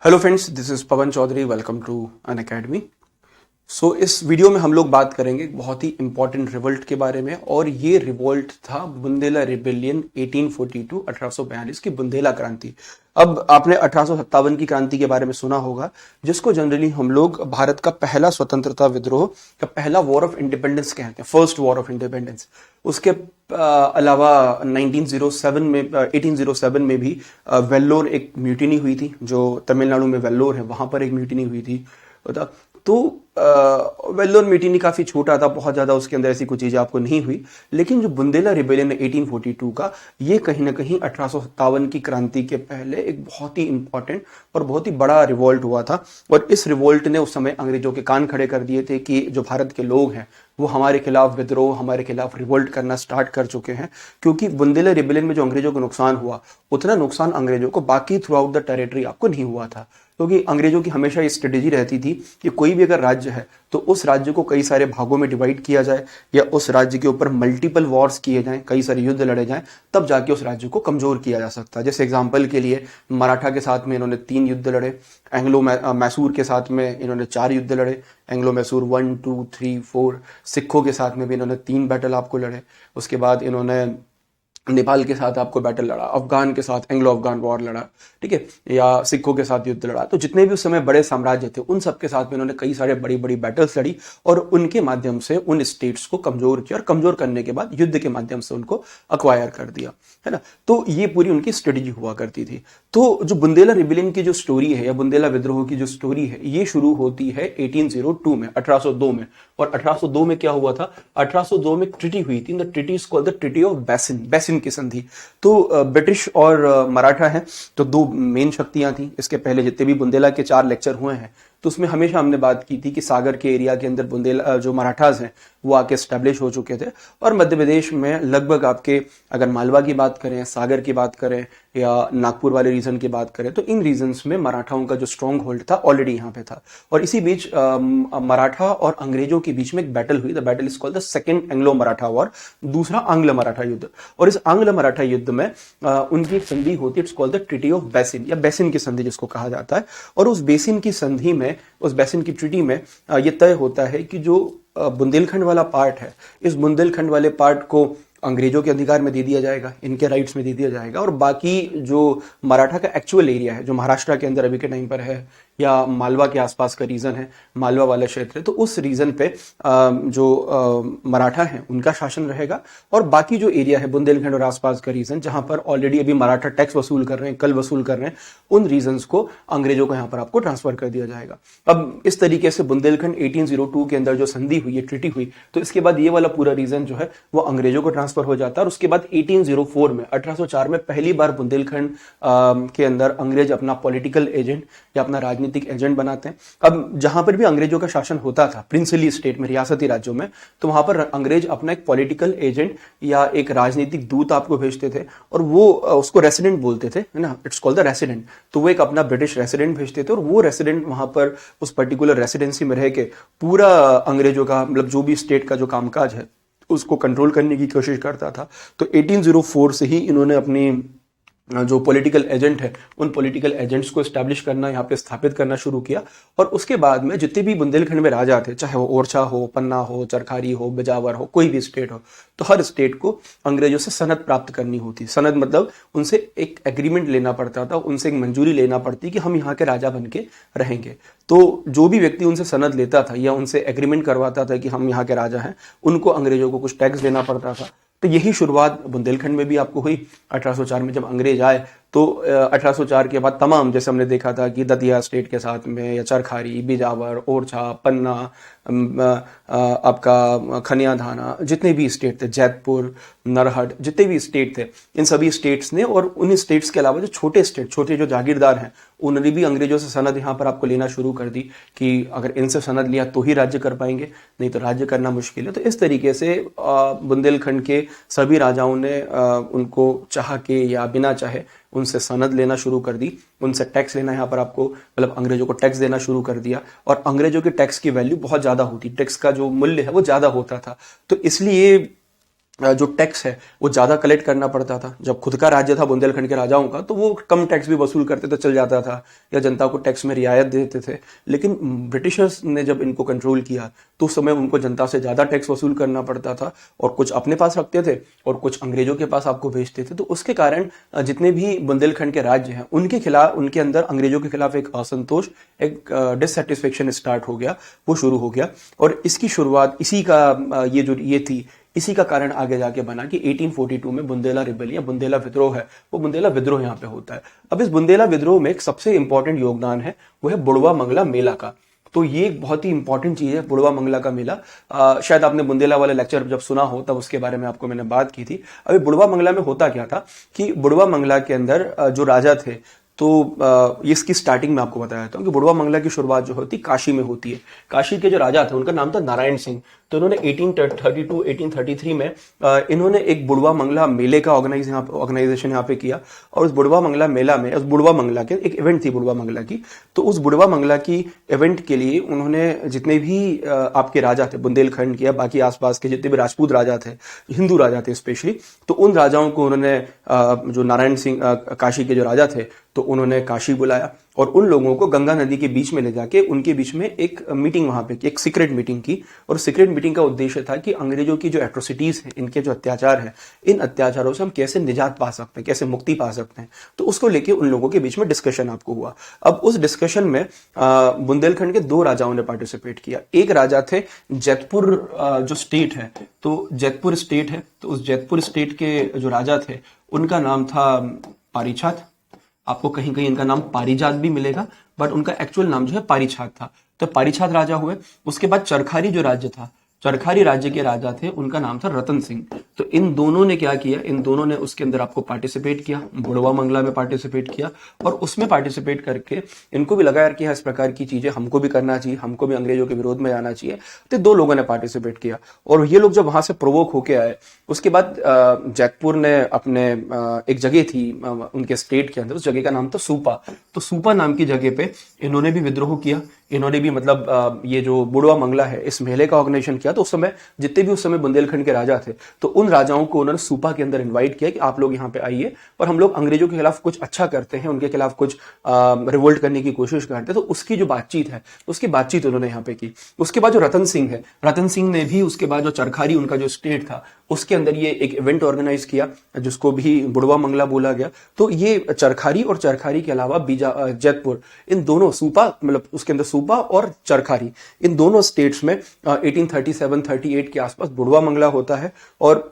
Hello friends, this is Pawan Chaudhary. Welcome to Unacademy. इस video में हम लोग बात करेंगे एक बहुत ही इंपॉर्टेंट रिवोल्ट के बारे में, और ये रिवोल्ट था बुंदेला रिबेलियन 1842 1842 की बुंदेला क्रांति। अब आपने 1857 की क्रांति के बारे में सुना होगा, जिसको जनरली हम लोग भारत का पहला स्वतंत्रता विद्रोह का पहला वॉर ऑफ इंडिपेंडेंस कहते हैं, फर्स्ट वॉर ऑफ इंडिपेंडेंस। उसके अलावा 1807 में भी वेल्लोर एक म्यूटिनी हुई थी, जो तमिलनाडु में वेल्लोर है, वहां पर एक म्यूटिनी हुई थी। तो वेल्लोर म्यूटिनी काफी छोटा था, बहुत ज्यादा उसके अंदर ऐसी कुछ चीजें आपको नहीं हुई। लेकिन जो बुंदेला रिबेलियन 1842 का, ये कहीं ना कहीं 1857 की क्रांति के पहले एक बहुत ही इंपॉर्टेंट और बहुत ही बड़ा रिवोल्ट हुआ था। और इस रिवोल्ट ने उस समय अंग्रेजों के कान खड़े कर दिए थे कि जो भारत के लोग हैं वो हमारे खिलाफ विद्रोह, हमारे खिलाफ रिवोल्ट करना स्टार्ट कर चुके हैं। क्योंकि बुंदेला रिबेलियन में जो अंग्रेजों को नुकसान हुआ, उतना नुकसान अंग्रेजों को बाकी थ्रू आउट द टेरिटरी आपको नहीं हुआ था। क्योंकि अंग्रेजों की हमेशा ये स्ट्रेटेजी रहती थी कि कोई भी अगर राज्य है तो उस राज्य को कई सारे भागों में डिवाइड किया जाए, या उस राज्य के ऊपर मल्टीपल वॉर्स किए जाएं, कई सारे युद्ध लड़े जाएं, तब जाके उस राज्य को कमजोर किया जा सकता है। जैसे एग्जांपल के लिए मराठा के साथ में इन्होंने 3 युद्ध लड़े, एंग्लो मैसूर के साथ में इन्होंने 4 युद्ध लड़े, एंग्लो मैसूर 1 2 3 4। सिखों के साथ में भी इन्होंने 3 बैटल आपको लड़े। उसके बाद इन्होंने नेपाल के साथ आपको बैटल लड़ा, अफगान के साथ एंग्लो अफगान वॉर लड़ा, ठीक है, या सिखों के साथ युद्ध लड़ा। तो जितने भी उस समय बड़े साम्राज्य थे, उन सब के साथ में इन्होंने कई सारे बड़ी बड़ी बैटल्स लड़ी, और उनके माध्यम से उन स्टेट्स को कमजोर किया, और कमजोर करने के बाद युद्ध के माध्यम से उनको अक्वायर कर दिया, है ना। तो ये पूरी उनकी स्ट्रेटेजी हुआ करती थी। तो जो बुंदेला रिबेलियन की जो स्टोरी है, या बुंदेला विद्रोह की जो स्टोरी है, ये शुरू होती है 1802 में, 1802 में। और 1802 में क्या हुआ था? 1802 में ट्रिटी हुई थी, the treaty is called the treaty of Bassein, Bassein की संधि। तो ब्रिटिश और मराठा है, तो 2 मेन शक्तियां थी। इसके पहले जितने भी बुंदेला के 4 लेक्चर हुए हैं, तो उसमें हमेशा हमने बात की थी कि सागर के एरिया के अंदर बुंदेला जो मराठास हैं वो आके स्टैब्लिश हो चुके थे। और मध्य प्रदेश में लगभग आपके, अगर मालवा की बात करें, सागर की बात करें, या नागपुर वाले रीजन की बात करें, तो इन रीजन्स में मराठाओं का जो स्ट्रॉन्ग होल्ड था ऑलरेडी यहाँ पे था। और इसी बीच मराठा और अंग्रेजों के बीच में एक बैटल हुई। The battle is called the second Anglo Maratha war, दूसरा आंग्ल मराठा युद्ध। और इस आंग्ल मराठा युद्ध में उनकी एक संधि होती है, it's called the treaty of Bassein, या बैसिन की संधि जिसको कहा जाता है। और उस बैसिन की संधि में, उस बैसिन की ट्रिटी में यह तय होता है कि जो बुंदेलखंड वाला पार्ट है, इस बुंदेलखंड वाले पार्ट को अंग्रेजों के अधिकार में दे दिया जाएगा, इनके राइट्स में दे दिया जाएगा। और बाकी जो मराठा का एक्चुअल एरिया है, जो महाराष्ट्र के अंदर अभी के टाइम पर है, या मालवा के आसपास का रीजन है, मालवा वाला क्षेत्र है, तो उस रीजन पे जो मराठा है उनका शासन रहेगा। और बाकी जो एरिया है बुंदेलखंड और आसपास का रीजन, जहां पर ऑलरेडी अभी मराठा टैक्स वसूल कर रहे हैं, कल वसूल कर रहे हैं, उन रीजन्स को अंग्रेजों को यहां पर आपको ट्रांसफर कर दिया जाएगा। अब इस तरीके से बुंदेलखंड 1802 के अंदर जो संधि हुई, ट्रीटी हुई, तो इसके बाद ये वाला पूरा रीजन जो है वो अंग्रेजों को ट्रांसफर हो जाता है। और उसके बाद 1804 में, 1804 में पहली बार बुंदेलखंड के अंदर अंग्रेज अपना पॉलिटिकल एजेंट या अपना राजनीतिक एजेंट बनाते हैं। अब जहां पर भी अंग्रेजों का शासन होता था प्रिंसली स्टेट में, रियासती राज्यों में, तो वहां पर अंग्रेज अपना एक पॉलिटिकल एजेंट या एक राजनीतिक दूत आपको भेजते थे, और वो उसको रेसिडेंट बोलते थे, है ना, इट्स कॉल्ड द रेसिडेंट। तो वो एक अपना ब्रिटिश रेसिडेंट भेजते थे, और वो रेसिडेंट वहां पर उस पर्टिकुलर रेसिडेंसी में रह के पूरा अंग्रेजों का, मतलब जो भी स्टेट का जो कामकाज है उसको कंट्रोल करने की कोशिश करता था। तो 1804 से ही इन्होंने अपनी जो पॉलिटिकल एजेंट है, उन पॉलिटिकल एजेंट्स को एस्टैब्लिश करना, यहाँ पे स्थापित करना शुरू किया। और उसके बाद में जितने भी बुंदेलखंड में राजा थे, चाहे वो ओरछा हो, पन्ना हो, चरखारी हो, बिजावर हो, कोई भी स्टेट हो, तो हर स्टेट को अंग्रेजों से सनद प्राप्त करनी होती। सनद मतलब उनसे एक एग्रीमेंट लेना पड़ता था, उनसे एक मंजूरी लेना पड़ती कि हम यहाँ के राजा बन के रहेंगे। तो जो भी व्यक्ति उनसे सनद लेता था या उनसे एग्रीमेंट करवाता था कि हम यहाँ के राजा हैं, उनको अंग्रेजों को कुछ टैक्स देना पड़ता था। तो यही शुरुआत बुंदेलखंड में भी आपको हुई 1804 में, जब अंग्रेज आए। तो 1804 के बाद तमाम, जैसे हमने देखा था कि दतिया स्टेट के साथ में, या चरखारी, बिजावर, ओरछा, पन्ना, आपका खनिया धाना, जितने भी स्टेट थे, जैतपुर, नरहट, जितने भी स्टेट थे, इन सभी स्टेट्स ने, और उन स्टेट्स के अलावा जो छोटे स्टेट, छोटे जो जागीरदार हैं, उन्होंने भी अंग्रेजों से सनद यहाँ पर आपको लेना शुरू कर दी कि अगर इनसे सनद लिया तो ही राज्य कर पाएंगे, नहीं तो राज्य करना मुश्किल है। तो इस तरीके से बुंदेलखंड के सभी राजाओं ने उनको चाह के या बिना चाहे उनसे सनद लेना शुरू कर दी, उनसे टैक्स लेना, यहाँ पर आपको मतलब अंग्रेजों को टैक्स देना शुरू कर दिया। और अंग्रेजों के टैक्स की वैल्यू बहुत ज्यादा होती, टैक्स का जो मूल्य है वो ज्यादा होता था। तो इसलिए जो टैक्स है वो ज़्यादा कलेक्ट करना पड़ता था। जब खुद का राज्य था बुंदेलखंड के राजाओं का, तो वो कम टैक्स भी वसूल करते तो चल जाता था, या जनता को टैक्स में रियायत देते थे। लेकिन ब्रिटिशर्स ने जब इनको कंट्रोल किया तो उस समय उनको जनता से ज़्यादा टैक्स वसूल करना पड़ता था, और कुछ अपने पास रखते थे और कुछ अंग्रेजों के पास आपको भेजते थे। तो उसके कारण जितने भी बुंदेलखंड के राज्य हैं उनके खिलाफ, उनके अंदर अंग्रेजों के खिलाफ एक असंतोष, एक डिससेटिस्फेक्शन स्टार्ट हो गया, वो शुरू हो गया। और इसकी शुरुआत इसी का ये थी, इसी का कारण आगे जाके बना कि 1842 में बुंदेला रिबेलियन, बुंदेला विद्रोह है, वो बुंदेला विद्रोह यहाँ पे होता है। अब इस बुंदेला विद्रोह में एक सबसे इंपॉर्टेंट योगदान है, वो है बुड़वा मंगला मेला का। तो ये एक बहुत ही इंपॉर्टेंट चीज है, बुड़वा मंगला का मेला। शायद आपने बुंदेला वाले लेक्चर जब सुना हो तब उसके बारे में आपको मैंने बात की थी। अभी बुड़वा मंगला में होता क्या था कि बुड़वा मंगला के अंदर जो राजा थे, तो इसकी स्टार्टिंग में आपको बताया था कि बुड़वा मंगला की शुरुआत जो होती काशी में होती है। काशी के जो राजा थे उनका नाम था नारायण सिंह। तो इन्होंने 1832 1833 में इन्होंने एक बुड़वा मंगला मेले का ऑर्गेनाइजेशन यहाँ पे किया। और उस बुड़वा मंगला मेला में, उस बुड़वा मंगला के एक इवेंट थी बुड़वा मंगला की, तो उस बुड़वा मंगला की इवेंट के लिए उन्होंने जितने भी आपके राजा थे बुंदेलखंड के या बाकी आसपास के जितने भी राजपूत राजा थे, हिंदू राजा थे स्पेशली, तो उन राजाओं को उन्होंने जो नारायण सिंह काशी के जो राजा थे, तो उन्होंने काशी बुलाया और उन लोगों को गंगा नदी के बीच में ले जाके उनके बीच में एक मीटिंग वहां पे, एक सीक्रेट मीटिंग की। और सीक्रेट मीटिंग का उद्देश्य था कि अंग्रेजों की जो एट्रोसिटीज हैं, इनके जो अत्याचार हैं, इन अत्याचारों से हम कैसे निजात पा सकते हैं, कैसे मुक्ति पा सकते हैं। तो उसको लेके उन लोगों के बीच में डिस्कशन आपको हुआ। अब उस डिस्कशन में बुंदेलखंड के दो राजाओं ने पार्टिसिपेट किया। एक राजा थे जैतपुर, जो स्टेट है, तो जैतपुर स्टेट है, तो उस जैतपुर स्टेट के जो राजा थे उनका नाम था पारीछात। आपको कहीं कहीं इनका नाम पारिजात भी मिलेगा, बट उनका एक्चुअल नाम जो है पारीछात था। तो पारीछात राजा हुए। उसके बाद चरखारी जो राज्य था, चरखारी राज्य के राजा थे, उनका नाम था रतन सिंह। तो इन दोनों ने क्या किया, इन दोनों ने उसके अंदर आपको पार्टिसिपेट किया, बुड़वा मंगला में पार्टिसिपेट किया। और उसमें पार्टिसिपेट करके इनको भी लगा यार कि इस प्रकार की चीजें हमको भी करना चाहिए, हमको भी अंग्रेजों के विरोध में जाना चाहिए। तो दो लोगों ने पार्टिसिपेट किया और ये लोग जब वहां से प्रोवोक होके आए, उसके बाद जैतपुर ने अपने एक जगह थी उनके स्टेट के अंदर, उस जगह का नाम था सूपा। तो सूपा नाम की जगह पे इन्होंने भी विद्रोह किया। इन्होंने भी मतलब ये जो बुड़वा मंगला है इस मेले का ऑर्गेनाइजेशन किया। तो उस समय जितने भी उस समय बुंदेलखंड के राजा थे, तो उन राजाओं को उन्होंने सूपा के अंदर इनवाइट किया कि आप लोग यहाँ पे आइए और हम लोग अंग्रेजों के खिलाफ कुछ अच्छा करते हैं, उनके खिलाफ कुछ रिवोल्ट करने की कोशिश करते हैं। तो उसकी जो बातचीत है, उसकी बातचीत उन्होंने यहाँ पे की। उसके बाद जो रतन सिंह है, रतन सिंह ने भी उसके बाद जो चरखारी उनका जो स्टेट था उसके अंदर ये एक इवेंट ऑर्गेनाइज किया जिसको भी बुड़वा मंगला बोला गया। तो ये चरखारी और चरखारी के अलावा जैतपुर, इन दोनों सूपा, मतलब उसके अंदर सूपा और चरखारी, इन दोनों स्टेट्स में 1837-38 के आसपास बुड़वा मंगला होता है। और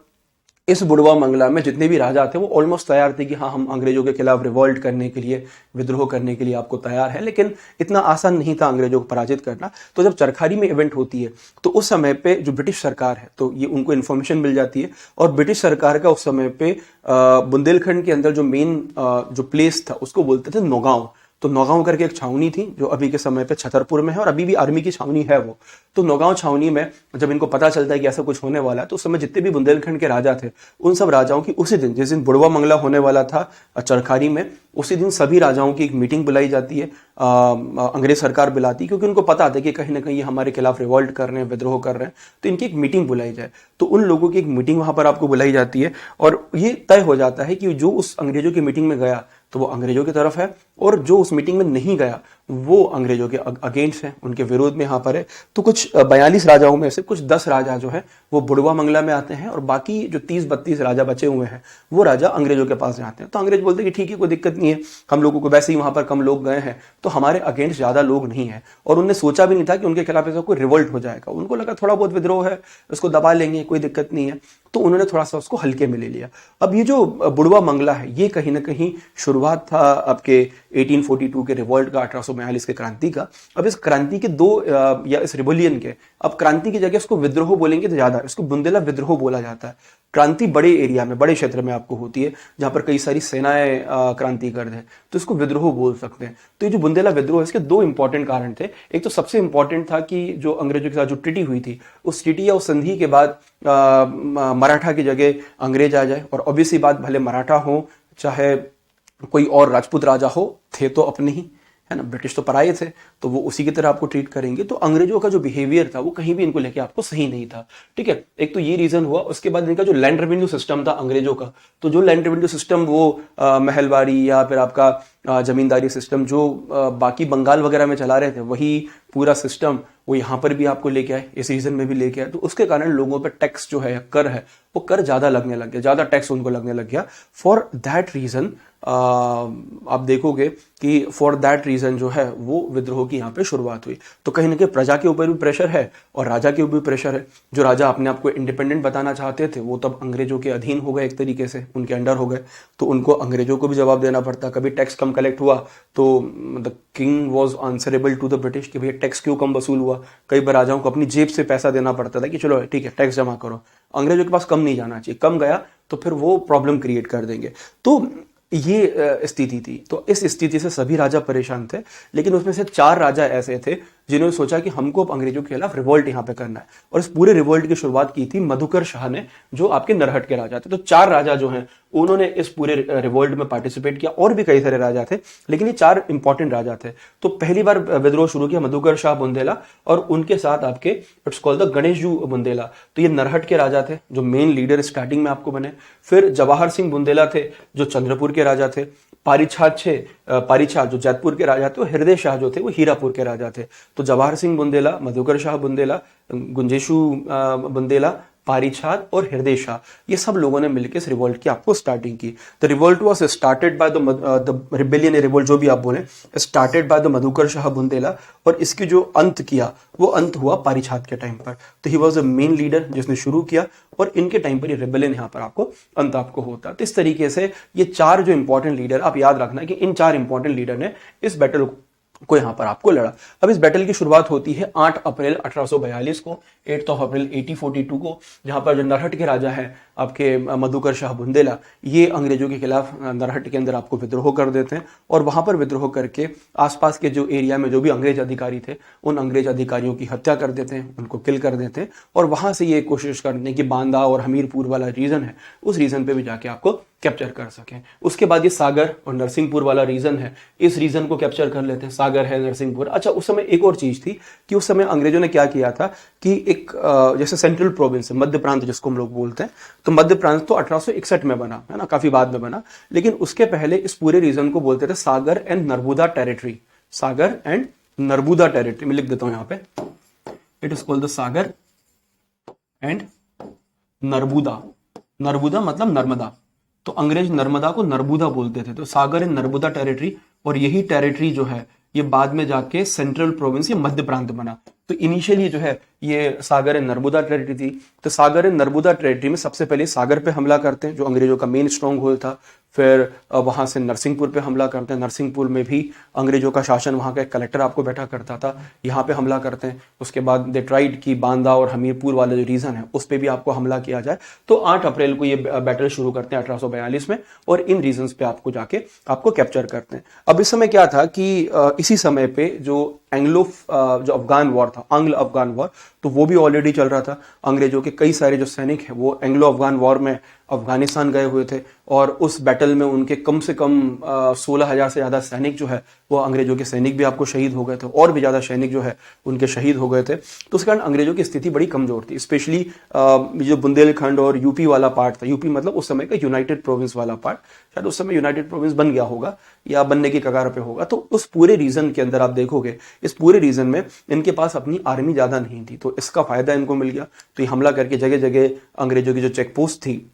इस बुड़वा मंगला में जितने भी राजा थे वो ऑलमोस्ट तैयार थे कि हाँ, हम अंग्रेजों के खिलाफ रिवॉल्ट करने के लिए, विद्रोह करने के लिए आपको तैयार है। लेकिन इतना आसान नहीं था अंग्रेजों को पराजित करना। तो जब चरखारी में इवेंट होती है तो उस समय पे जो ब्रिटिश सरकार है, तो ये उनको इन्फॉर्मेशन मिल जाती है। और ब्रिटिश सरकार का उस समय पे बुंदेलखंड के अंदर जो मेन जो प्लेस था उसको बोलते थे नौगांव। तो नौगांव करके एक छावनी थी जो अभी के समय पे छतरपुर में है और अभी भी आर्मी की छावनी है वो। तो नौगांव छावनी में जब इनको पता चलता है कि ऐसा कुछ होने वाला है, तो उस समय जितने भी बुंदेलखंड के राजा थे उन सब राजाओं की उसी दिन, जिस दिन बुड़वा मंगला होने वाला था चरखारी में, उसी दिन सभी राजाओं की एक मीटिंग बुलाई जाती है। अंग्रेज सरकार बुलाती है क्योंकि उनको पता था कि कहीं ना कहीं हमारे खिलाफ रिवॉल्ट कर रहे हैं, विद्रोह कर रहे हैं, तो इनकी एक मीटिंग बुलाई जाए। तो उन लोगों की एक मीटिंग वहां पर आपको बुलाई जाती है और ये तय हो जाता है कि जो उस अंग्रेजों की मीटिंग में गया तो वो अंग्रेजों की तरफ है, और जो उस मीटिंग में नहीं गया वो अंग्रेजों के अगेंस्ट है, उनके विरोध में यहाँ पर है। तो कुछ 42 राजाओं में से कुछ 10 राजा जो है वो बुड़वा मंगला में आते हैं और बाकी जो 30-32 राजा बचे हुए हैं वो राजा अंग्रेजों के पास जाते हैं। तो अंग्रेज बोलते हैं कि ठीक है, कोई दिक्कत नहीं है, हम लोगों को वैसे ही वहां पर कम लोग गए हैं तो हमारे अगेंस्ट ज्यादा लोग नहीं है। और उन्होंने सोचा भी नहीं था कि उनके खिलाफ ऐसा कोई रिवोल्ट हो जाएगा। उनको लगा थोड़ा बहुत विद्रोह है, उसको दबा लेंगे, कोई दिक्कत नहीं है। तो उन्होंने थोड़ा सा उसको हल्के में ले लिया। अब ये जो बुड़वा मंगला है ये कहीं ना कहीं शुरुआत था आपके 1842 के रिवॉल्ट का, 1842 के क्रांति का। अब इस क्रांति के या इस रिवोलियन के, अब क्रांति की जगह इसको विद्रोह बोलेंगे तो ज्यादा, इसको बुंदेला विद्रोह बोला जाता है। क्रांति बड़े एरिया में, बड़े क्षेत्र में आपको होती है जहां पर कई सारी सेनाएं क्रांति कर दे, तो इसको विद्रोह बोल सकते हैं। तो ये जो बुंदेला विद्रोह है इसके दो इंपॉर्टेंट कारण थे। एक तो सबसे इंपॉर्टेंट था कि जो अंग्रेजों के साथ जो ट्रीटी हुई थी, उस ट्रीटी या उस संधि के बाद मराठा की जगह अंग्रेज आ जाए। और ऑब्वियसली बात, भले मराठा हो चाहे कोई और राजपूत राजा हो, थे तो अपने ही, है ना, ब्रिटिश तो पराये थे तो वो उसी की तरह आपको ट्रीट करेंगे। तो अंग्रेजों का जो बिहेवियर था वो कहीं भी इनको लेके आपको सही नहीं था, ठीक है। एक तो ये रीजन हुआ। उसके बाद इनका जो लैंड रेवेन्यू सिस्टम था अंग्रेजों का, तो जो लैंड रेवेन्यू सिस्टम वो महलवाड़ी या फिर आपका जमींदारी सिस्टम जो बाकी बंगाल वगैरह में चला रहे थे, वही पूरा सिस्टम वो यहाँ पर भी आपको लेके आए, इस रीजन में भी लेके आए। तो उसके कारण लोगों पर टैक्स जो है, कर है, वो कर ज्यादा लगने लग गया, ज्यादा टैक्स उनको लगने लग गया। फॉर दैट रीजन आप देखोगे कि फॉर दैट रीजन जो है वो विद्रोह की यहाँ पे शुरुआत हुई। तो कहीं ना कहीं प्रजा के ऊपर भी प्रेशर है और राजा के ऊपर भी प्रेशर है। जो राजा अपने आप को इंडिपेंडेंट बताना चाहते थे वो तब अंग्रेजों के अधीन हो गए, एक तरीके से उनके अंडर हो गए, तो उनको अंग्रेजों को भी जवाब देना पड़ता। कभी टैक्स कम कलेक्ट हुआ तो the king was answerable to the British कि भैया टैक्स क्यों कम वसूल हुआ। कई बार राजाओं को अपनी जेब से पैसा देना पड़ता था कि चलो ठीक है टैक्स जमा करो, अंग्रेजों के पास कम नहीं जाना चाहिए, कम गया तो फिर वो प्रॉब्लम क्रिएट कर देंगे। तो ये स्थिति थी। तो इस स्थिति से सभी राजा परेशान थे, लेकिन उसमें से 4 राजा ऐसे थे जिन्होंने सोचा कि हमको अब अंग्रेजों के खिलाफ रिवोल्ट यहाँ पे करना है। और इस पूरे रिवोल्ट की शुरुआत की थी मधुकर शाह ने, जो आपके नरहट के राजा थे। तो 4 राजा जो हैं उन्होंने इस पूरे रिवोल्ट में पार्टिसिपेट किया। और भी कई सारे राजा थे, लेकिन ये 4 इंपॉर्टेंट राजा थे। तो पहली बार विद्रोह शुरू किया मधुकर शाह बुंदेला, और उनके साथ आपके इट्स कॉल्ड द गणेशजू बुंदेला। तो ये नरहट के राजा थे जो मेन लीडर स्टार्टिंग में आपको बने। फिर जवाहर सिंह बुंदेला थे जो चंद्रपुर के राजा थे। पारीछात जो जैतपुर के राजा थे, और हृदय शाह जो थे वो हीरापुर के राजा थे। तो जवाहर सिंह बुंदेला, मधुकर शाह बुंदेला, गुंजेशु बुंदेला, पारीछात और हृदय शाह, ये सब लोगों ने मिलकर इस रिवोल्ट की आपको स्टार्टिंग की। The revolt was started by the rebellion, revolt जो भी आप बोले, started by the Madhukar Shah Bundela, और इसकी जो अंत किया वो अंत हुआ पारीछात के टाइम पर। तो he was a main leader जिसने शुरू किया, और इनके टाइम पर ये रिबेलियन यहाँ पर आपको अंत आपको होता। तो इस तरीके से ये 4 जो इंपॉर्टेंट लीडर, आप याद रखना कि इन 4 इंपॉर्टेंट लीडर ने इस बैटल को यहां पर आपको लड़ा। अब इस बैटल की शुरुआत होती है 8 अप्रैल 1842 को, 8 अप्रैल 1842 को, जहां पर जो नरहट के राजा है आपके मधुकर शाह बुंदेला, ये अंग्रेजों के खिलाफ नरहट के अंदर आपको विद्रोह कर देते हैं। और वहां पर विद्रोह करके आसपास के जो एरिया में जो भी अंग्रेज अधिकारी थे, उन अंग्रेज अधिकारियों की हत्या कर देते हैं, उनको किल कर देते हैं। और वहां से ये कोशिश करते हैं कि बांदा और हमीरपुर वाला रीजन है, उस रीजन पे भी जाके आपको कैप्चर कर सकें। उसके बाद ये सागर और नरसिंहपुर वाला रीजन है, इस रीजन को कैप्चर कर लेते हैं। सागर है, नरसिंहपुर। अच्छा, उस समय एक और चीज थी कि उस समय अंग्रेजों ने क्या किया था कि एक जैसे सेंट्रल प्रोविंस है, मध्य प्रांत जिसको हम लोग बोलते हैं, तो मध्य प्रांत तो 1861 में बना है ना, काफी बाद में बना। लेकिन उसके पहले इस पूरे रीजन को बोलते थे Sagar and Narmada territory. Sagar and Narmada territory मैं लिख देता हूं यहां पे, it is called the Sagar and Narmada. Narmada मतलब नर्मदा, तो अंग्रेज नर्मदा को नर्मदा बोलते थे। तो सागर एंड नर्मदा टेरिटरी, और यही टेरिटरी जो है ये बाद में जाके सेंट्रल प्रोविंस या मध्य प्रांत बना। तो इनिशियली जो है ये सागर एंड नर्मदा टेरिटरी थी। तो सागर एंड नर्मदा टेरिटरी में सबसे पहले सागर पे हमला करते हैं, जो अंग्रेजों का मेन स्ट्रॉन्ग होल्ड था। फिर वहां से नरसिंहपुर पे हमला करते हैं। नरसिंहपुर में भी अंग्रेजों का शासन, वहां का एक कलेक्टर आपको बैठा करता था, यहाँ पे हमला करते हैं। उसके बाद दे ट्राइड की बांदा और हमीरपुर वाला जो रीजन है उस पर भी आपको हमला किया जाए। तो 8 अप्रैल को ये बैटल शुरू करते हैं 1842 में, और इन रीजन्स पे आपको जाके आपको कैप्चर करते हैं। अब इस समय क्या था कि इसी समय पे जो जो अफगान वॉर था, आंग्ल अफगान वॉर, तो वो भी ऑलरेडी चल रहा था। अंग्रेजों के कई सारे जो सैनिक हैं वो एंग्लो अफगान वॉर में अफगानिस्तान गए हुए थे, और उस बैटल में उनके कम से कम 16,000 से ज्यादा सैनिक जो है वो अंग्रेजों के सैनिक भी आपको शहीद हो गए थे, और भी ज्यादा सैनिक जो है उनके शहीद हो गए थे। तो उस कारण अंग्रेजों की स्थिति बड़ी कमजोर थी। स्पेशली जो बुंदेलखंड और यूपी वाला पार्ट था, यूपी मतलब उस समय का यूनाइटेड प्रोविंस वाला पार्ट, शायद उस समय यूनाइटेड प्रोविंस बन गया होगा या बनने की कगार पे होगा। तो उस पूरे रीजन के अंदर आप देखोगे, इस पूरे रीजन में इनके पास अपनी आर्मी ज्यादा नहीं थी, तो इसका फायदा इनको मिल गया। तो ये हमला करके जगह जगह अंग्रेजों की जो चेक पोस्ट थी,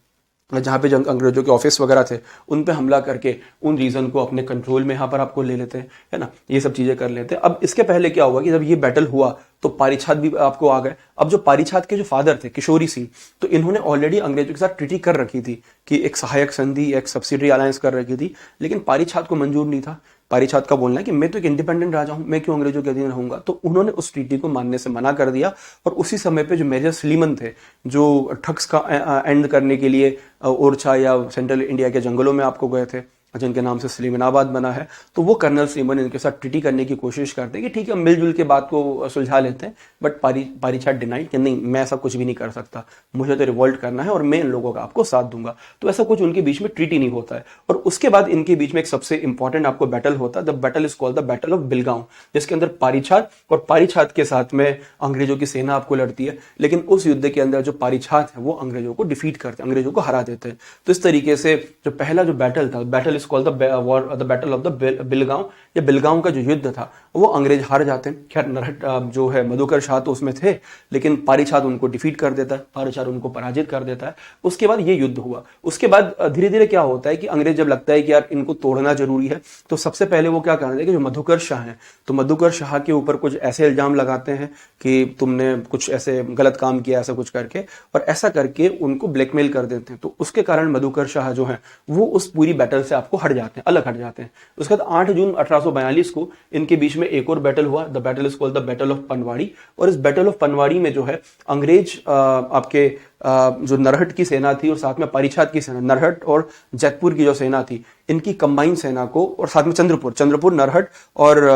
जहां पे अंग्रेजों के ऑफिस वगैरह थे, उन पे हमला करके उन रीजन को अपने कंट्रोल में यहां पर आपको ले लेते हैं, है ना, ये सब चीजें कर लेते हैं। अब इसके पहले क्या हुआ कि जब ये बैटल हुआ तो पारीछात भी आपको आ गए। अब जो पारीछात के जो फादर थे किशोरी सिंह, तो इन्होंने ऑलरेडी अंग्रेजों के साथ ट्रीटी कर रखी थी कि एक सहायक संधि, एक सब्सिडरी अलायंस कर रखी थी, लेकिन पारीछात को मंजूर नहीं था। पारीछात का बोलना है कि मैं तो एक इंडिपेंडेंट राजा हूं, मैं क्यों अंग्रेजों के अधीन रहूंगा। तो उन्होंने उस ट्रीटी को मानने से मना कर दिया। और उसी समय पे जो मेजर सलीमन थे, जो ठग्स का एंड करने के लिए ओरछा या सेंट्रल इंडिया के जंगलों में आपको गए थे, जिनके नाम से सलीमाबाद बना है, तो वो कर्नल सीमन इनके साथ ट्रीटी करने की कोशिश करते हैं कि ठीक है हम मिलजुल के बात को सुलझा लेते हैं, बट पारीछात डिनाइड कि नहीं, मैं ऐसा कुछ भी नहीं कर सकता, मुझे तो रिवोल्ट करना है और मैं इन लोगों का आपको साथ दूंगा। तो ऐसा कुछ उनके बीच में ट्रीटी नहीं होता है। और उसके बाद इनके बीच में एक सबसे इंपॉर्टेंट आपको बैटल होता है, the battle is called the battle of Bilgaon, जिसके अंदर पारीछात और पारीछात के साथ में अंग्रेजों की सेना आपको लड़ती है। लेकिन उस युद्ध के अंदर जो पारीछात है वो अंग्रेजों को डिफीट करते हैं, अंग्रेजों को हरा देते हैं। तो इस तरीके से जो पहला जो बैटल था, battle is called the battle of the Bilgaon, या बिलगांव का जो युद्ध था वो अंग्रेज हार जाते हैं। खैर नरहट जो है मधुकर शाह तो उसमें थे, लेकिन पारीछात उनको डिफीट कर देता है, पारीछात उनको पराजित कर देता है। उसके बाद ये युद्ध हुआ। उसके बाद धीरे धीरे क्या होता है कि अंग्रेज जब लगता है कि यार इनको तोड़ना जरूरी है, तो सबसे पहले वो क्या करते हैं कि जो मधुकर शाह हैं, तो मधुकर शाह के ऊपर कुछ ऐसे इल्जाम लगाते हैं कि तुमने कुछ ऐसे गलत काम किया, ऐसा कुछ करके, और ऐसा करके उनको ब्लैकमेल कर देते हैं। तो उसके कारण मधुकर शाह जो है वो उस पूरी बैटल से आपको हट जाते हैं, अलग हट जाते हैं। उसके बाद 8 जून 1842 को इनके बीच में एक और बैटल हुआ, the battle is called the battle of Panwari. और इस बैटल ऑफ पनवाड़ी में जो है अंग्रेज आपके जो नरहट की सेना थी और साथ में पारीछात की सेना, नरहट और जैतपुर की जो सेना थी, इनकी कंबाइन सेना को, और साथ में चंद्रपुर नरहट और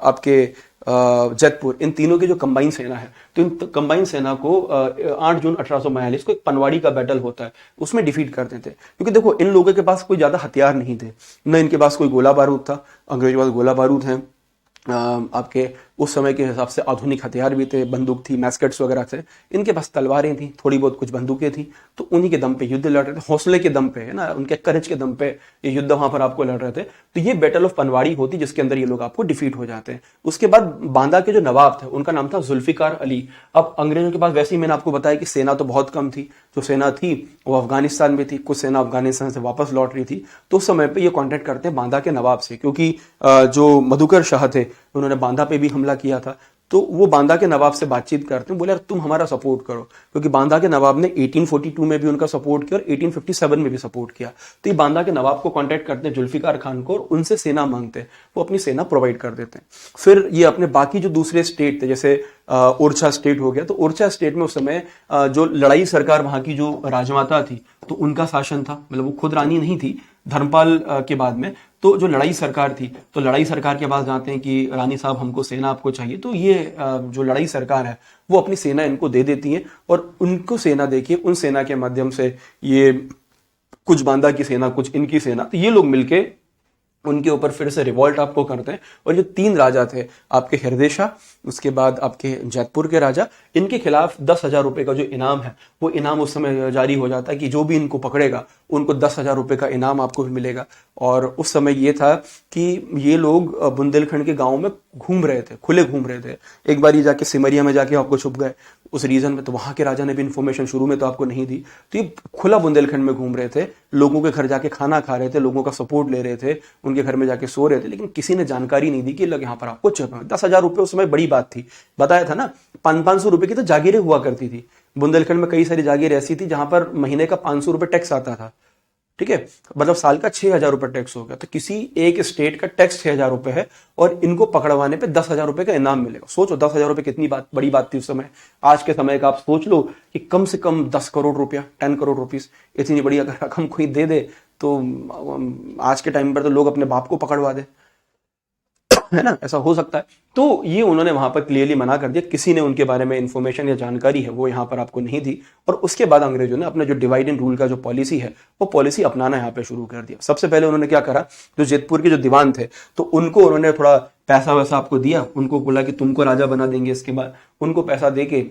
आपके जैतपुर, इन तीनों की जो कंबाइन सेना है, तो इन कंबाइन सेना को 8 जून 1842 को एक पनवाड़ी का बैटल होता है, उसमें डिफीट कर देते हैं। क्योंकि देखो इन लोगों के पास कोई ज्यादा हथियार नहीं थे, न इनके पास कोई गोला बारूद था, अंग्रेजों के पास गोला बारूद है, आपके उस समय के हिसाब से आधुनिक हथियार भी थे, बंदूक थी, मैस्केट्स वगैरह थे, इनके पास तलवारें थी, थोड़ी बहुत कुछ बंदूकें थी। तो उन्हीं के दम पे युद्ध लड़ रहे थे, हौसले के दम पे, है ना, उनके करेज के दम पे ये युद्ध वहां पर आपको लड़ रहे थे। तो ये बैटल ऑफ पनवाड़ी होती, जिसके अंदर ये लोग आपको डिफीट हो जाते हैं। उसके बाद बांदा के जो नवाब थे उनका नाम था जुल्फिकार अली। अब अंग्रेजों के पास वैसे ही मैंने आपको बताया कि सेना तो बहुत कम थी, जो सेना थी वो अफगानिस्तान में थी, कुछ सेना अफगानिस्तान से वापस लौट रही थी। तो उस समय पे ये कॉन्टेक्ट करते हैं बांदा के नवाब से, क्योंकि जो मधुकर शाह थे उन्होंने बांदा पे भी हमला किया था। तो वो बांदा के नवाब से बातचीत करते हैं, बोले यार तुम हमारा सपोर्ट करो, क्योंकि बांदा के नवाब ने 1842 में भी उनका सपोर्ट किया और 1857 में भी सपोर्ट किया। तो ये बांदा के नवाब को कांटेक्ट करते हैं, जुल्फिकार खान को, और उनसे सेना मांगते हैं, वो अपनी सेना प्रोवाइड कर देते हैं। फिर ये अपने बाकी जो दूसरे स्टेट थे, जैसे ओरछा स्टेट हो गया, तो ओरछा स्टेट में उस समय जो लड़ाई सरकार वहां की जो राजमाता थी, तो उनका शासन था, मतलब वो खुद रानी नहीं थी, धर्मपाल के बाद में। तो जो लड़ाई सरकार थी, तो लड़ाई सरकार के पास जाते हैं कि रानी साहब हमको सेना आपको चाहिए। तो ये जो लड़ाई सरकार है वो अपनी सेना इनको दे देती है, और उनको सेना देखिए, उन सेना के माध्यम से ये कुछ बांदा की सेना, कुछ इनकी सेना, तो ये लोग मिलके उनके ऊपर फिर से रिवॉल्ट आपको करते हैं। और जो 3 राजा थे आपके हृदय शाह, उसके बाद आपके जैतपुर के राजा, इनके खिलाफ 10,000 रुपए का जो इनाम है वो इनाम उस समय जारी हो जाता है कि जो भी इनको पकड़ेगा उनको 10,000 रुपए का इनाम आपको भी मिलेगा। और उस समय ये था कि ये लोग बुंदेलखंड के गाँव में घूम रहे थे, खुले घूम रहे थे। एक बार ये जाके सिमरिया में जाके आपको छुप गए उस रीजन में, तो वहां के राजा ने भी इन्फॉर्मेशन शुरू में तो आपको नहीं दी। तो ये खुला बुंदेलखंड में घूम रहे थे, लोगों के घर जाके खाना खा रहे थे, लोगों का सपोर्ट ले रहे थे, उनके घर में जाके सो रहे थे, लेकिन किसी ने जानकारी नहीं दी कि लोग यहाँ पर आपको छुपा। 10,000 रुपए उस समय बड़ी बात थी, बताया था ना। 500 रुपए की तो जागीरें हुआ करती थी बुंदेलखंड में, कई सारी जागीरें ऐसी थी जहां पर महीने का 500 रुपए टैक्स आता था, ठीक है, मतलब साल का 6,000 रुपए टैक्स हो गया। तो किसी एक स्टेट का टैक्स 6,000 रुपए है और इनको पकड़वाने पे 10,000 रुपए का इनाम मिलेगा। सोचो 10,000 रुपए कितनी बड़ी बात थी उस समय। आज के समय का आप सोच लो कि कम से कम 10 करोड़ रुपया, 10 करोड़ रुपीस, इतनी बड़ी अगर रकम कोई दे दे तो आज के टाइम पर तो लोग अपने बाप को पकड़वा दे, है ना, ऐसा हो सकता है। तो ये उन्होंने वहां पर क्लियरली मना कर दिया, किसी ने उनके बारे में इंफॉर्मेशन या जानकारी है वो यहाँ पर आपको नहीं दी। और उसके बाद अंग्रेजों ने अपना जो डिवाइड एंड रूल का जो पॉलिसी है वो पॉलिसी अपनाना यहाँ पे शुरू कर दिया। सबसे पहले उन्होंने क्या करा, जो जेतपुर के जो दीवान थे तो उनको उन्होंने थोड़ा पैसा वैसा आपको दिया, उनको बोला कि तुमको राजा बना देंगे। इसके बाद उनको पैसा दे के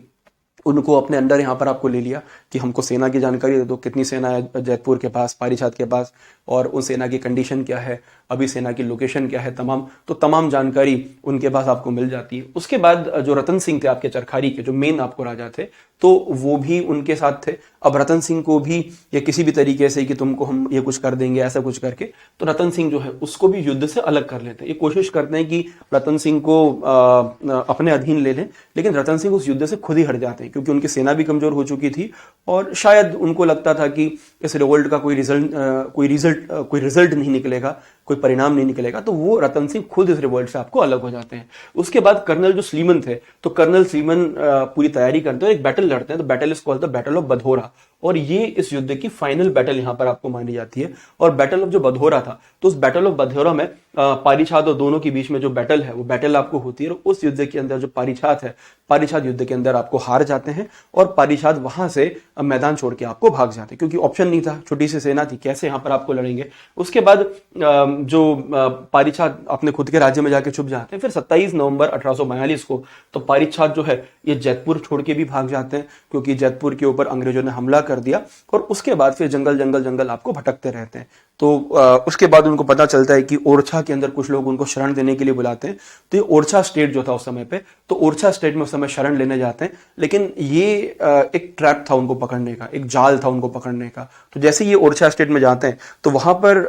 उनको अपने अंडर यहाँ पर आपको ले लिया कि हमको सेना की जानकारी दे दो, कितनी सेना है जैतपुर के पास, पारीछात के पास, और उन सेना की कंडीशन क्या है, अभी सेना की लोकेशन क्या है, तमाम जानकारी उनके पास आपको मिल जाती है। उसके बाद जो रतन सिंह थे आपके चरखारी के, जो मेन आपको राजा थे, तो वो भी उनके साथ थे। अब रतन सिंह को भी ये किसी भी तरीके से कि तुमको हम ये कुछ कर देंगे ऐसा कुछ करके, तो रतन सिंह जो है उसको भी युद्ध से अलग कर लेते हैं। ये कोशिश करते हैं कि रतन सिंह को अपने अधीन ले लें, लेकिन रतन सिंह उस युद्ध से खुद ही हट जाते हैं क्योंकि उनकी सेना भी कमजोर हो चुकी थी और शायद उनको लगता था कि इस रिवोल्ट का कोई रिजल्ट नहीं निकलेगा, कोई परिणाम नहीं निकलेगा, तो वो रतन सिंह खुद इस रिवोल्ट से आपको अलग हो जाते हैं। उसके बाद कर्नल जो स्लीमन थे, तो कर्नल स्लीमन पूरी तैयारी करते हैं, एक बैटल लड़ते हैं, तो battle is called the battle of Badhora, और ये इस युद्ध की फाइनल बैटल यहां पर आपको मानी जाती है। और बैटल ऑफ जो बधोरा था, तो उस बैटल ऑफ बधोरा में पारीछात और दोनों के बीच में जो बैटल है, वो बैटल आपको होती है, और उस युद्ध के अंदर जो पारीछात है, पारीछात युद्ध के अंदर आपको हार जाते हैं, और पारीछात वहां से मैदान छोड़ के आपको भाग जाते हैं, क्योंकि ऑप्शन नहीं था, छोटी सी सेना थी, कैसे यहां पर आपको लड़ेंगे। उसके बाद जो पारीछात अपने खुद के राज्य में जाके छुप जाते हैं। फिर 27 नवंबर 1842 को तो पारीछात जो है ये जैतपुर छोड़ के भी भाग जाते हैं, क्योंकि जैतपुर के ऊपर अंग्रेजों ने हमला कर दिया, और उसके बाद फिर जंगल जंगल जंगल आपको भटकते रहते हैं। तो उसके बाद उनको पता चलता है कि ओरछा के अंदर कुछ लोग उनको शरण देने के लिए बुलाते हैं। तो ये ओरछा स्टेट जो था उस समय पे, तो ओरछा स्टेट में उस समय शरण लेने जाते हैं, लेकिन ये एक ट्रैप था उनको पकड़ने का, एक जाल था उनको पकड़ने का। तो जैसे ये ओरछा स्टेट में जाते हैं, तो वहां पर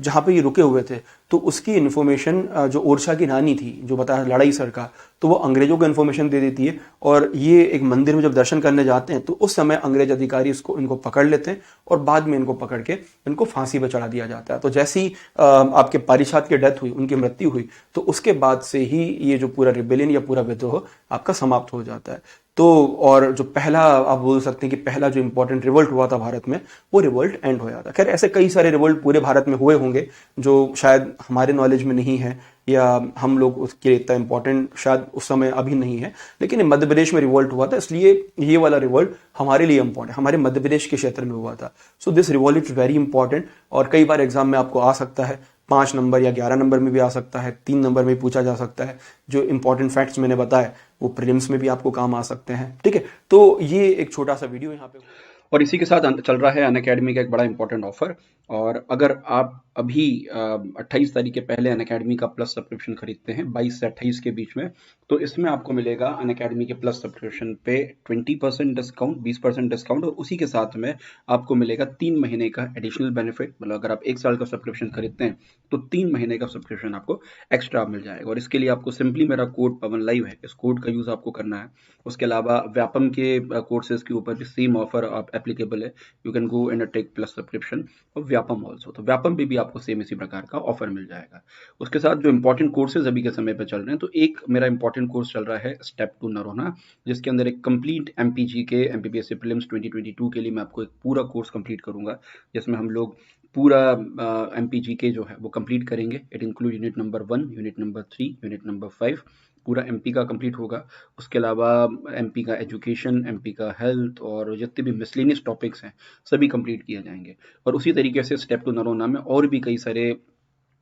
जहां पे ये रुके हुए थे, तो उसकी इन्फॉर्मेशन जो ओरछा की रानी थी, जो बताया लड़ाई सर का, तो वो अंग्रेजों को इन्फॉर्मेशन दे देती है। और ये एक मंदिर में जब दर्शन करने जाते हैं, तो उस समय अंग्रेज अधिकारी इनको पकड़ लेते हैं, और बाद में इनको पकड़ के इनको फांसी पर चढ़ा दिया जाता है। तो जैसी आपके पारीछात की डेथ हुई, उनकी मृत्यु हुई, तो उसके बाद से ही ये जो पूरा रिबेलियन या पूरा विद्रोह आपका समाप्त हो जाता है। तो और जो पहला आप बोल सकते हैं कि पहला जो इंपॉर्टेंट रिवोल्ट हुआ था भारत में, वो रिवोल्ट एंड हो जाता। खैर ऐसे कई सारे रिवोल्ट पूरे भारत में हुए होंगे जो शायद हमारे नॉलेज में नहीं है, या हम लोग उसके इतना इंपॉर्टेंट शायद उस समय अभी नहीं है, लेकिन मध्य प्रदेश में रिवोल्ट हुआ था, इसलिए ये वाला रिवोल्ट हमारे लिए इंपॉर्टेंट, हमारे मध्य प्रदेश के क्षेत्र में हुआ था। So this revolt is very important, और कई बार एग्जाम में आपको आ सकता है, 5 नंबर या 11 नंबर में भी आ सकता है, 3 नंबर में पूछा जा सकता है। जो इंपॉर्टेंट फैक्ट्स मैंने बताए वो प्रीलिम्स में भी आपको काम आ सकते हैं। ठीक है, तो ये एक छोटा सा वीडियो यहाँ पे। और इसी के साथ चल रहा है अनअकैडमी का एक बड़ा इंपॉर्टेंट ऑफर, और अगर आप अभी 28 तारीख के पहले अनअकैडमी का प्लस सब्सक्रिप्शन खरीदते हैं 22 से 28 के बीच में, तो इसमें आपको मिलेगा अनअकैडमी के प्लस सब्सक्रिप्शन पे 20% डिस्काउंट, 20% डिस्काउंट, और उसी के साथ में आपको मिलेगा 3 महीने का एडिशनल बेनिफिट। मतलब अगर आप 1 साल का सब्सक्रिप्शन खरीदते हैं, तो 3 महीने का सब्सक्रिप्शन आपको एक्स्ट्रा मिल जाएगा। और इसके लिए आपको सिंपली मेरा कोड पवन लाइव है, इस कोड का यूज आपको करना है। उसके अलावा व्यापम के कोर्सेज के ऊपर भी सेम ऑफर आप एप्लीकेबल है। You can go and take plus subscription of Vyapam also, तो व्यापम पे भी आपको सेम इसी प्रकार का ऑफर मिल जाएगा। उसके साथ जो इंपॉर्टेंट कोर्सेज अभी के समय पे चल रहे हैं, तो एक मेरा इंपॉर्टेंट कोर्स चल रहा है स्टेप टू नरोना, जिसके अंदर एक कंप्लीट एमपीजी के एमपीपीएससी प्रीलिम्स 2022 के लिए मैं आपको एक पूरा कोर्स कंप्लीट करूंगा, जिसमें हम लोग पूरा एमपीजी के जो है वो कंप्लीट करेंगे। It include unit number 1, unit number 3, unit number 5, पूरा एमपी का कंप्लीट होगा। उसके अलावा एमपी का एजुकेशन, एमपी का हेल्थ, और जितने भी मिसलेनियस टॉपिक्स हैं सभी कंप्लीट किए जाएंगे। और उसी तरीके से स्टेप टू नरोना में और भी कई सारे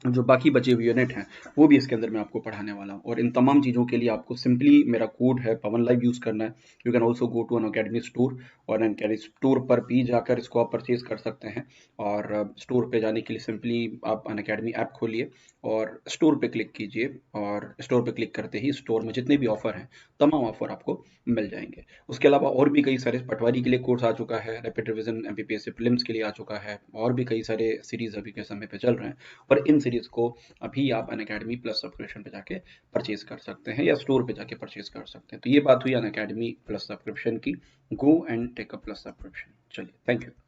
जो बाकी बचे हुए यूनिट हैं वो भी इसके अंदर मैं आपको पढ़ाने वाला हूँ। और इन तमाम चीज़ों के लिए आपको सिंपली मेरा कोड है पवन लाइव यूज़ करना है। You can also go to Unacademy store, और अनअकैडमी स्टोर पर भी जाकर इसको आप परचेज कर सकते हैं। और स्टोर पे जाने के लिए सिंपली आप अनअकैडमी ऐप खोलिए और स्टोर पे क्लिक कीजिए, और स्टोर पे क्लिक करते ही स्टोर में जितने भी ऑफर हैं तमाम ऑफर आपको मिल जाएंगे। उसके अलावा और भी कई सारे पटवारी के लिए कोर्स आ चुका है, रैपिड रिवीजन एमपीपीएससी प्रीलिम्स के लिए आ चुका है, और भी कई सारे सीरीज अभी के समय पे चल रहे हैं। और इन सीरीज को अभी आप अनअकैडमी प्लस सब्सक्रिप्शन पे जाके परचेज कर सकते हैं, या स्टोर पे जाके परचेज कर सकते हैं। तो ये बात हुई अनअकैडमी प्लस सब्सक्रिप्शन की। Go and take a plus subscription. चलिए, थैंक यू।